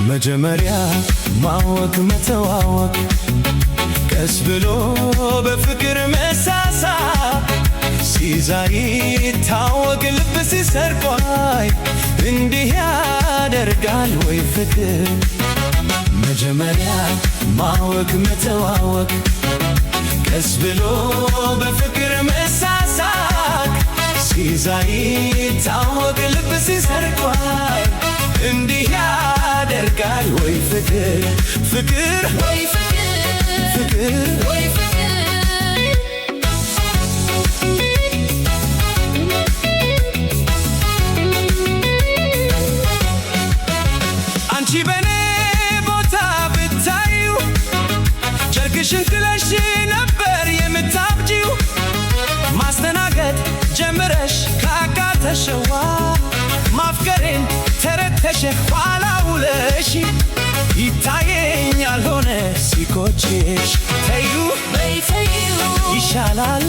መጀመሪያ ማወቅ መተዋወቅ ቀስ ብሎ በፍቅር መሳሳብ ሲዛይ ታወቅ ልብ ሲሰርቋይ እንዲህ ያደርጋል ወይ ፍቅር መጀመሪያ ማወቅ መተዋወቅ ቀስ ብሎ በፍቅር መሳሳቅ ሲዛይ ታወቅ ልብ ሲሰርቋይ እንዲህ ያደርጋል ወይ ፍቅር ፍቅር ወይ ፍቅር ወይ ፍቅር አንቺ በኔ ቦታ ብታዩ ጨርቅሽን ጥለሽ ነበር የምታብጂው ማስተናገድ ጀምረሽ ካቃተሽዋ ማፍቀሬን ተረተሽ ኋላ ውለሽ ይታየኛል ሆነ ሲቆጭሽ ተዩ ይሻላል